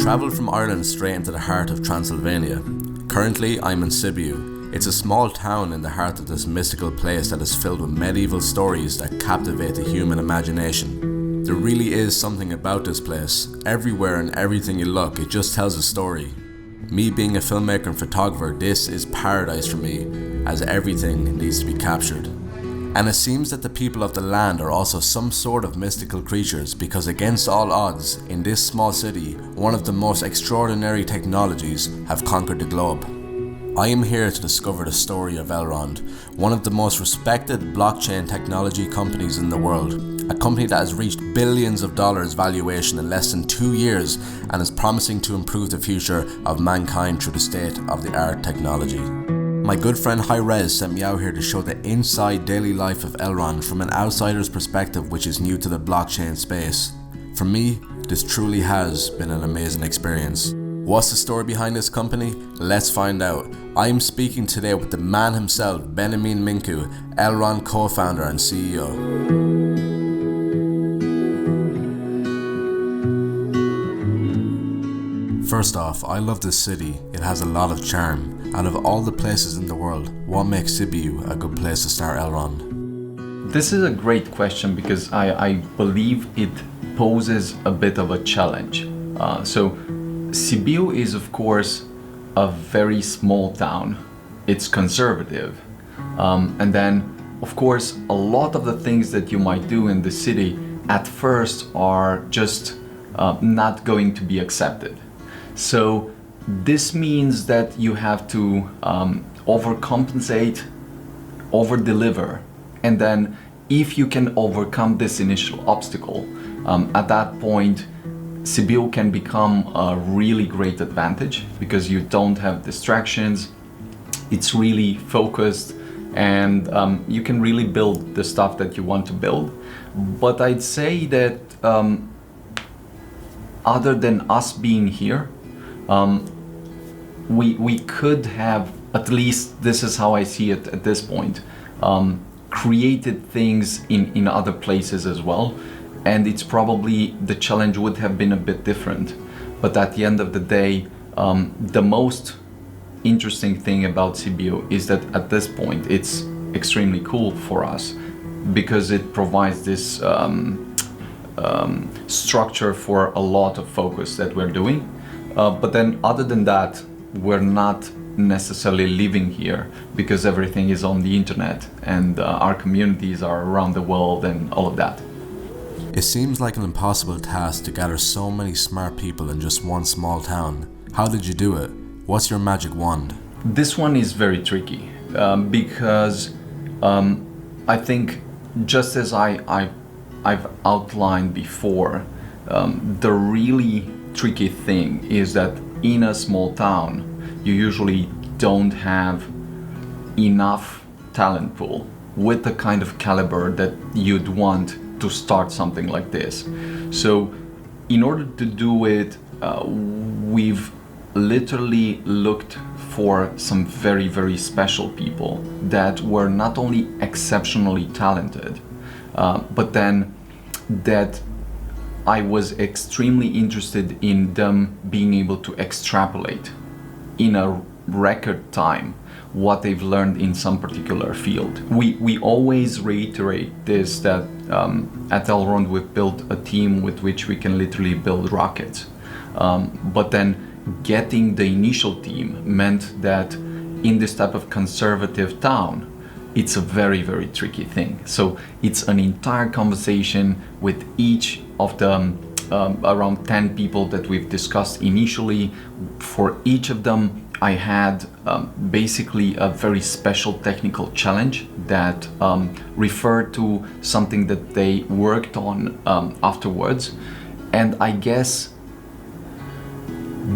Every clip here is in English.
travelled from Ireland straight into the heart of Transylvania. Currently, I'm in Sibiu. It's a small town in the heart of this mystical place that is filled with medieval stories that captivate the human imagination. There really is something about this place. Everywhere and everything you look, it just tells a story. Me being a filmmaker and photographer, this is paradise for me, as everything needs to be captured. And it seems that the people of the land are also some sort of mystical creatures, because against all odds, in this small city, one of the most extraordinary technologies have conquered the globe. I am here to discover the story of Elrond, one of the most respected blockchain technology companies in the world, a company that has reached billions of dollars valuation in less than 2 years and is promising to improve the future of mankind through the state-of-the-art technology. My good friend Hi-Rez sent me out here to show the inside daily life of Elrond from an outsider's perspective, which is new to the blockchain space. For me, this truly has been an amazing experience. What's the story behind this company? Let's find out. I am speaking today with the man himself, Benjamin Minku, Elrond co-founder and CEO. First off, I love this city. It has a lot of charm. Out of all the places in the world, what makes Sibiu a good place to start Elrond? This is a great question because I believe it poses a bit of a challenge. So Sibiu is of course a very small town. It's conservative. And then of course a lot of the things that you might do in the city at first are just not going to be accepted. So this means that you have to overcompensate, over-deliver, and then if you can overcome this initial obstacle, at that point Sibiu can become a really great advantage because you don't have distractions, it's really focused, and you can really build the stuff that you want to build. But I'd say that other than us being here, we could have, at least this is how I see it at this point, created things in other places as well, and it's probably the challenge would have been a bit different. But at the end of the day, the most interesting thing about Sibiu is that at this point it's extremely cool for us because it provides this structure for a lot of focus that we're doing. But then other than that, we're not necessarily living here because everything is on the internet and our communities are around the world and all of that. It seems like an impossible task to gather so many smart people in just one small town. How did you do it? What's your magic wand? This one is very tricky because I think just as I've outlined before, the really tricky thing is that in a small town you usually don't have enough talent pool with the kind of caliber that you'd want to start something like this. So in order to do it, we've literally looked for some very, very special people that were not only exceptionally talented, but then that I was extremely interested in them being able to extrapolate in a record time what they've learned in some particular field. We always reiterate this, that at Elrond we've built a team with which we can literally build rockets. But then getting the initial team meant that in this type of conservative town, it's a very, very tricky thing. So it's an entire conversation with each of the around 10 people that we've discussed initially. For each of them, I had basically a very special technical challenge that referred to something that they worked on afterwards. And I guess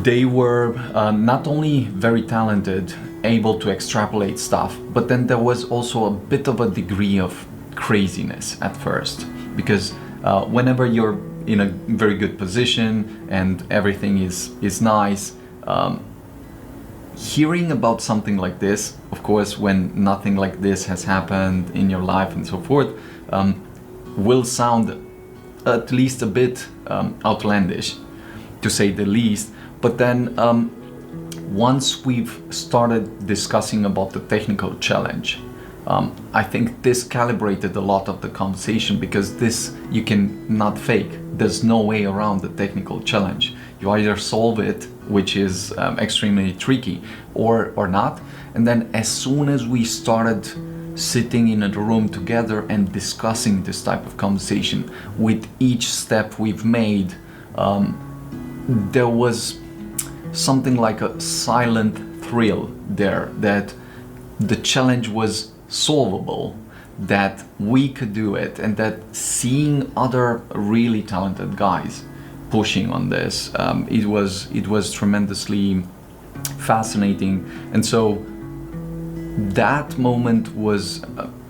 they were not only very talented, able to extrapolate stuff, but then there was also a bit of a degree of craziness at first, because whenever you're in a very good position and everything is nice, hearing about something like this, of course, when nothing like this has happened in your life and so forth, will sound at least a bit outlandish. to say the least. But then once we've started discussing about the technical challenge, I think this calibrated a lot of the conversation, because this you can not fake. There's no way around the technical challenge. You either solve it, which is extremely tricky, or not. And then as soon as we started sitting in a room together and discussing this type of conversation, with each step we've made, there was something like a silent thrill there, that the challenge was solvable, that we could do it, and that seeing other really talented guys pushing on this, it was tremendously fascinating. And so that moment was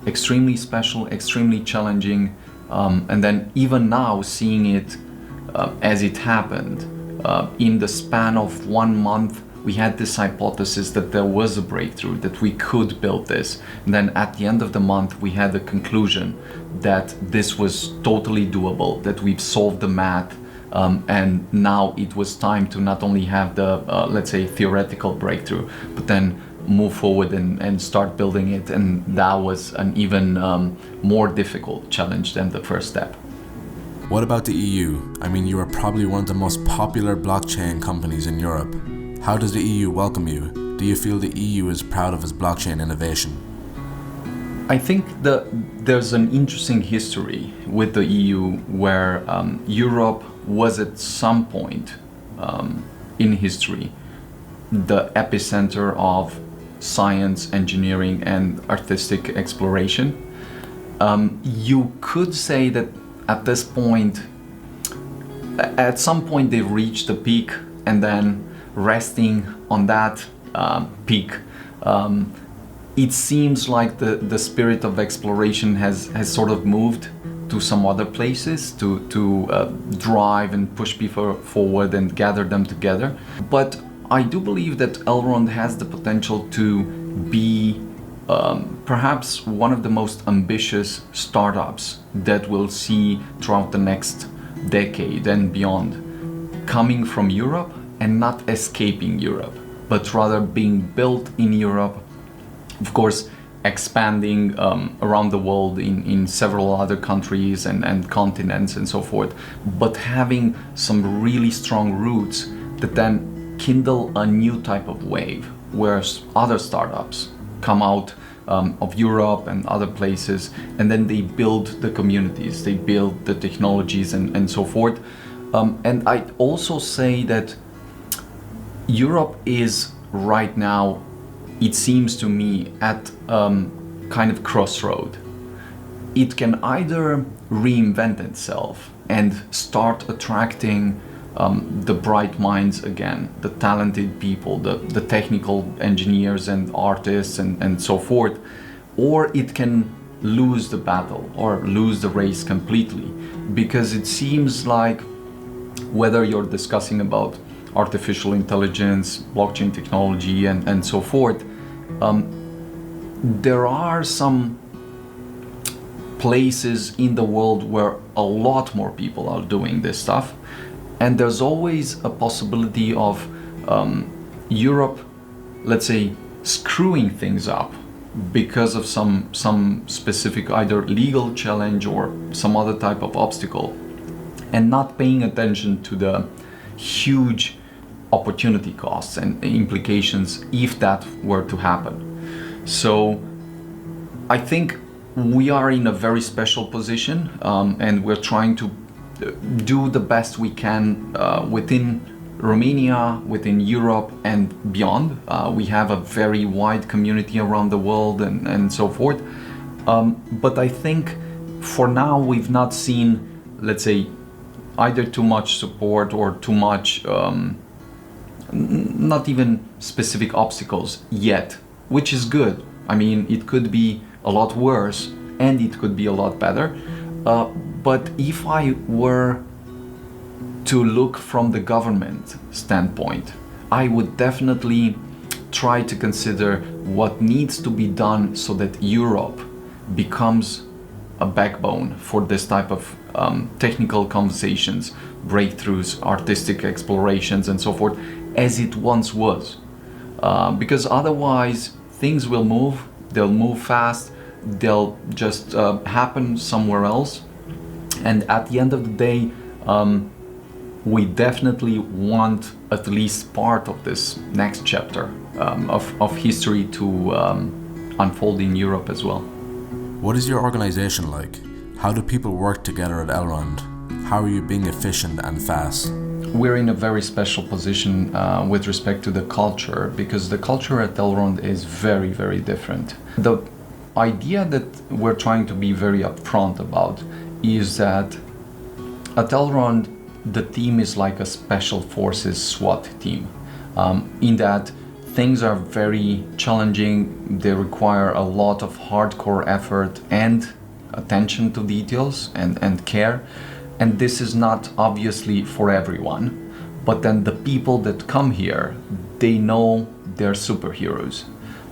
extremely special, extremely challenging, and then even now seeing it as it happened, in the span of 1 month, we had this hypothesis that there was a breakthrough, that we could build this. And then at the end of the month, we had the conclusion that this was totally doable, that we've solved the math, and now it was time to not only have the, let's say, theoretical breakthrough, but then move forward and start building it. And that was an even more difficult challenge than the first step. What about the EU? I mean, you are probably one of the most popular blockchain companies in Europe. How does the EU welcome you? Do you feel the EU is proud of its blockchain innovation? I think there's an interesting history with the EU, where Europe was at some point in history the epicenter of science, engineering, and artistic exploration. You could say that at this point, at some point they reached the peak, and then resting on that peak, it seems like the spirit of exploration has sort of moved to some other places to drive and push people forward and gather them together. But I do believe that Elrond has the potential to be perhaps one of the most ambitious startups that we'll see throughout the next decade and beyond, coming from Europe and not escaping Europe, but rather being built in Europe, of course expanding around the world in several other countries and continents and so forth, but having some really strong roots that then kindle a new type of wave, where other startups come out of Europe and other places, and then they build the communities, they build the technologies and so forth. And I'd also say that Europe is right now, it seems to me, at kind of crossroad. It can either reinvent itself and start attracting the bright minds again, the talented people, the technical engineers and artists and so forth, or it can lose the battle or lose the race completely, because it seems like, whether you're discussing about artificial intelligence, blockchain technology, and so forth, there are some places in the world where a lot more people are doing this stuff, and there's always a possibility of Europe, let's say, screwing things up because of some specific either legal challenge or some other type of obstacle, and not paying attention to the huge opportunity costs and implications if that were to happen. So I think we are in a very special position, and we're trying to do the best we can within Romania, within Europe, and beyond. We have a very wide community around the world and so forth. But I think for now we've not seen, let's say, either too much support or too much, not even specific obstacles yet, which is good. I mean, it could be a lot worse and it could be a lot better. But if I were to look from the government standpoint, I would definitely try to consider what needs to be done so that Europe becomes a backbone for this type of technical conversations, breakthroughs, artistic explorations, and so forth, as it once was. Because otherwise, things will move, they'll move fast, they'll just happen somewhere else. And at the end of the day, we definitely want at least part of this next chapter of history to unfold in Europe as well. What is your organization like? How do people work together at Elrond? How are you being efficient and fast? We're in a very special position with respect to the culture, because the culture at Elrond is very, very different. The idea that we're trying to be very upfront about is that at Elrond, the team is like a special forces SWAT team, in that things are very challenging, they require a lot of hardcore effort and attention to details and care. And this is not obviously for everyone, but then the people that come here, they know they're superheroes.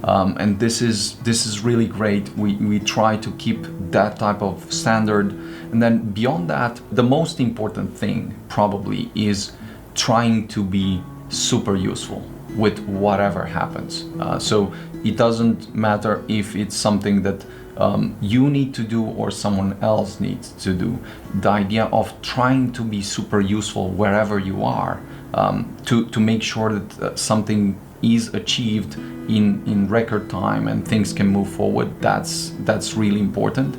And this is really great. We try to keep that type of standard. And then beyond that, the most important thing probably is trying to be super useful with whatever happens. So it doesn't matter if it's something that you need to do or someone else needs to do. The idea of trying to be super useful wherever you are, to make sure that something is achieved in record time and things can move forward, that's really important.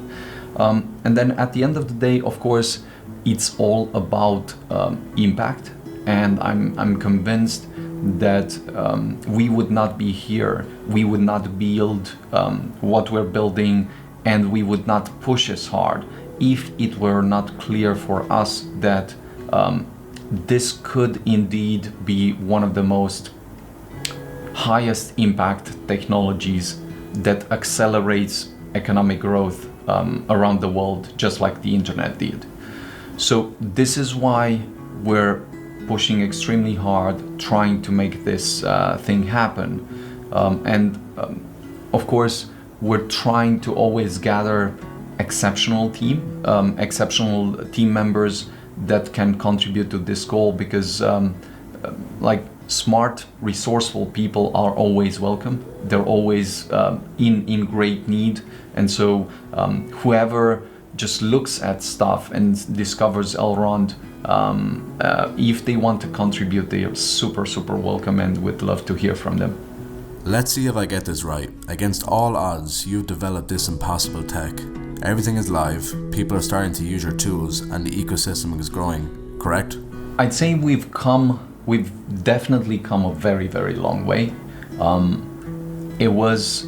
And then at the end of the day, of course, it's all about impact. And I'm convinced that we would not be here, we would not build what we're building, and we would not push as hard if it were not clear for us that this could indeed be one of the most highest impact technologies that accelerates economic growth around the world, just like the internet did. So this is why we're pushing extremely hard, trying to make this thing happen. Of course, we're trying to always gather exceptional team members that can contribute to this goal, because like smart, resourceful people are always welcome. They're always in great need. And so whoever just looks at stuff and discovers Elrond, if they want to contribute, they are super, super welcome, and would love to hear from them. Let's see if I get this right. Against all odds, you've developed this impossible tech. Everything is live, people are starting to use your tools, and the ecosystem is growing, correct? I'd say we've definitely come a very, very long way. It was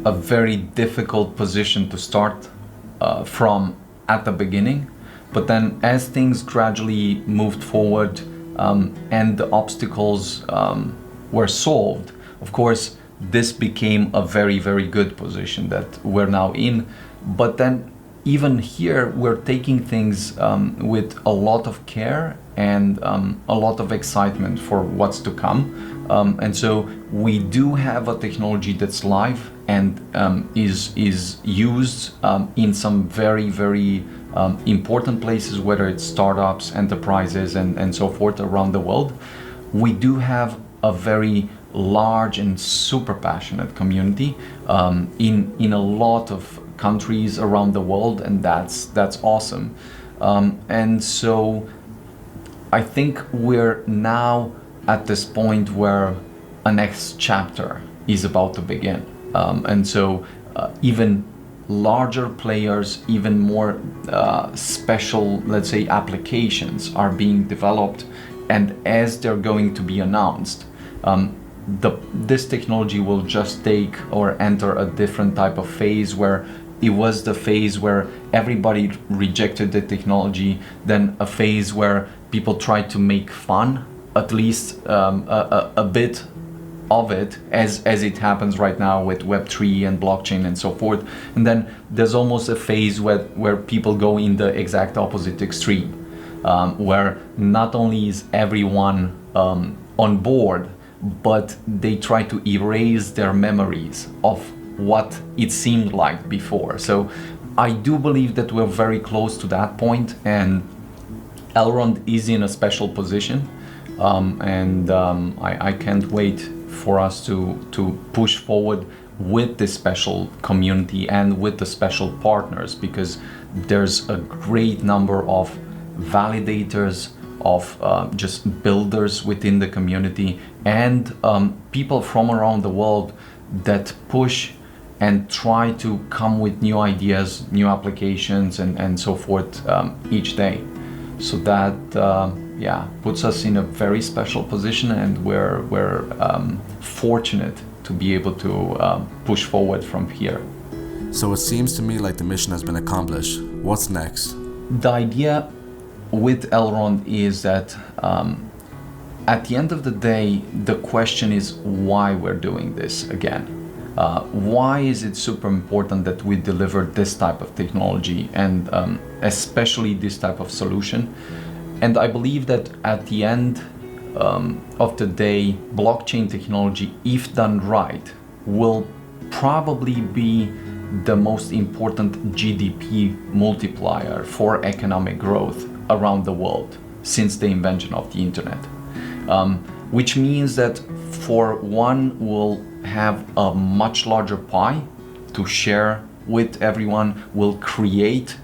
a very difficult position to start from at the beginning, but then as things gradually moved forward and the obstacles were solved, of course, this became a very, very good position that we're now in. But then even here, we're taking things with a lot of care and a lot of excitement for what's to come. And so we do have a technology that's live and is used in some very, very important places, whether it's startups, enterprises, and so forth around the world. We do have a very large and super passionate community in a lot of countries around the world, and that's awesome. And so I think we're now at this point where a next chapter is about to begin. And so even larger players, even more special, let's say, applications are being developed, and as they're going to be announced, this technology will just take or enter a different type of phase, where it was the phase where everybody rejected the technology, then a phase where people tried to make fun, at least a bit of it, as it happens right now with Web3 and blockchain and so forth. And then there's almost a phase where people go in the exact opposite extreme, where not only is everyone on board, but they try to erase their memories of what it seemed like before. So I do believe that we're very close to that point, and Elrond is in a special position, I can't wait for us to push forward with this special community and with the special partners, because there's a great number of validators, of just builders within the community, and people from around the world that push and try to come with new ideas, new applications, and so forth each day. So that puts us in a very special position, and we're fortunate to be able to push forward from here. So it seems to me like the mission has been accomplished. What's next? The idea with Elrond is that at the end of the day, the question is why we're doing this again. Why is it super important that we deliver this type of technology, and especially this type of solution? And I believe that at the end of the day, blockchain technology, if done right, will probably be the most important GDP multiplier for economic growth around the world since the invention of the internet. Which means that for one, we'll have a much larger pie to share with everyone, will create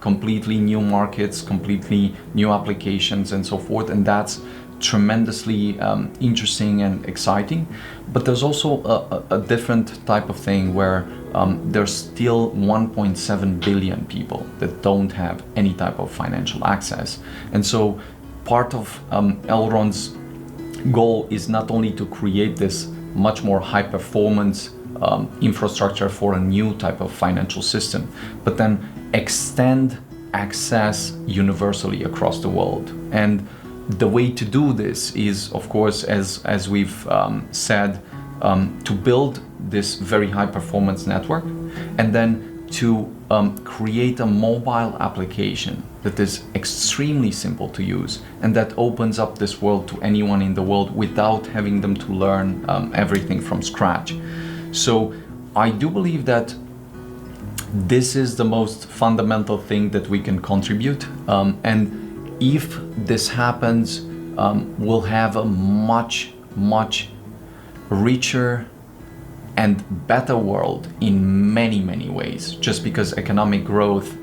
completely new markets, completely new applications, and so forth, and that's tremendously interesting and exciting. But there's also a different type of thing where there's still 1.7 billion people that don't have any type of financial access. And so part of Elrond's goal is not only to create this much more high performance infrastructure for a new type of financial system, but then extend access universally across the world. And the way to do this is, of course, as we've said, to build this very high performance network, and then to create a mobile application that is extremely simple to use and that opens up this world to anyone in the world without having them to learn everything from scratch. So I do believe that this is the most fundamental thing that we can contribute, and if this happens, we'll have a much richer and better world in many ways, just because economic growth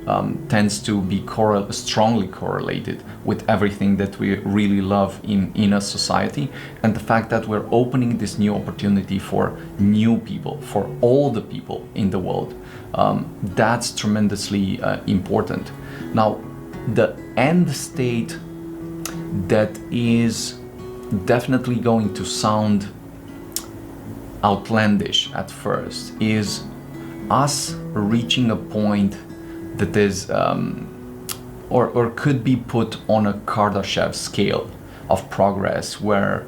tends to be strongly correlated with everything that we really love in a society. And the fact that we're opening this new opportunity for new people, for all the people in the world, that's tremendously important. Now, the end state that is definitely going to sound outlandish at first is us reaching a point that is or could be put on a Kardashev scale of progress, where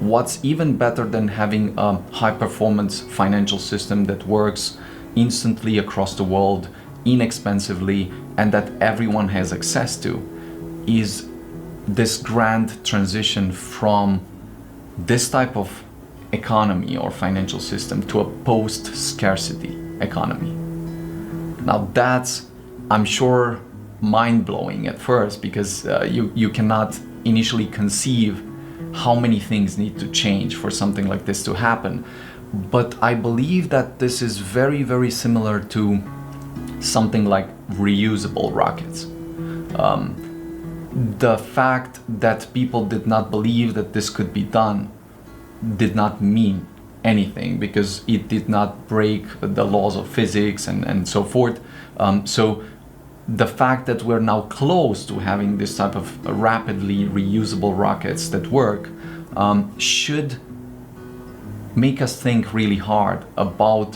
what's even better than having a high performance financial system that works instantly across the world, inexpensively, and that everyone has access to, is this grand transition from this type of economy or financial system to a post-scarcity economy. Now that's, I'm sure, mind-blowing at first, because you cannot initially conceive how many things need to change for something like this to happen. But I believe that this is very similar to something like reusable rockets. The fact that people did not believe that this could be done did not mean anything, because it did not break the laws of physics and so forth. So the fact that we're now close to having this type of rapidly reusable rockets that work should make us think really hard about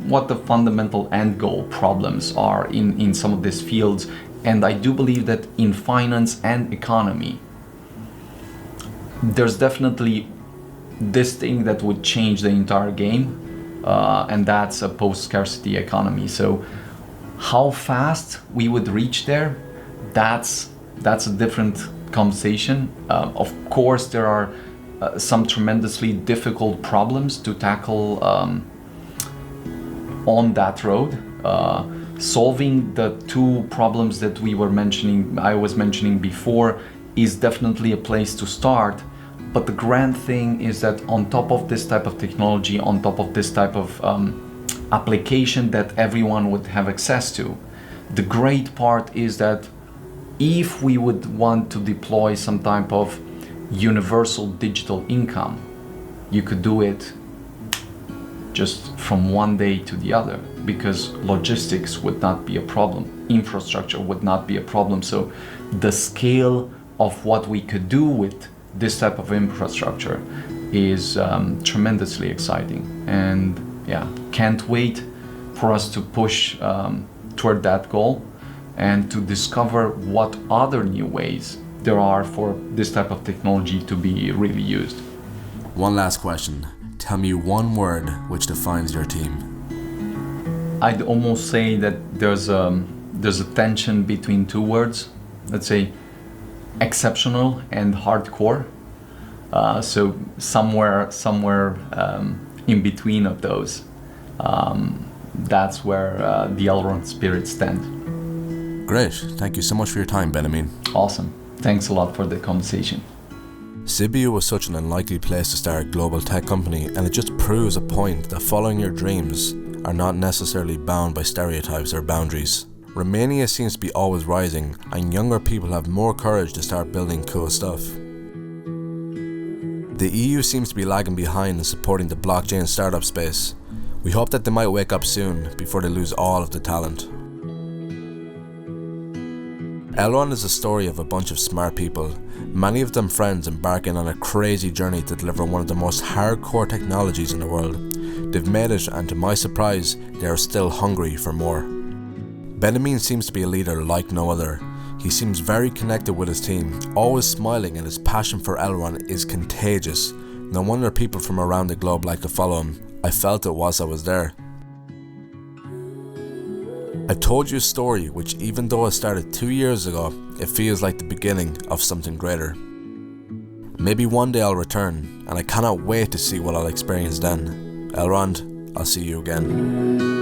what the fundamental end goal problems are in some of these fields. And I do believe that in finance and economy, there's definitely this thing that would change the entire game, and that's a post-scarcity economy. So how fast we would reach there, that's a different conversation. Of course, there are some tremendously difficult problems to tackle on that road. Solving the two problems that I was mentioning before, is definitely a place to start. But the grand thing is that on top of this type of technology, on top of this type of application that everyone would have access to, the great part is that if we would want to deploy some type of universal digital income, you could do it just from one day to the other, because logistics would not be a problem, infrastructure would not be a problem. So the scale of what we could do with this type of infrastructure is tremendously exciting. And yeah, can't wait for us to push toward that goal and to discover what other new ways there are for this type of technology to be really used. One last question. Tell me one word which defines your team. I'd almost say that there's a tension between two words. Let's say exceptional and hardcore. So somewhere in between of those. That's where the Elrond spirit stands. Great. Thank you so much for your time, Benjamin. Awesome. Thanks a lot for the conversation. Sibiu was such an unlikely place to start a global tech company, and it just proves a point that following your dreams are not necessarily bound by stereotypes or boundaries. Romania seems to be always rising, and younger people have more courage to start building cool stuff. The EU seems to be lagging behind in supporting the blockchain startup space. We hope that they might wake up soon before they lose all of the talent. Elrond is a story of a bunch of smart people, many of them friends embarking on a crazy journey to deliver one of the most hardcore technologies in the world. They've made it, and to my surprise, they are still hungry for more. Benjamin seems to be a leader like no other. He seems very connected with his team, always smiling, and his passion for Elrond is contagious. No wonder people from around the globe like to follow him. I felt it whilst I was there. I told you a story which, even though it started 2 years ago, it feels like the beginning of something greater. Maybe one day I'll return, and I cannot wait to see what I'll experience then. Elrond, I'll see you again.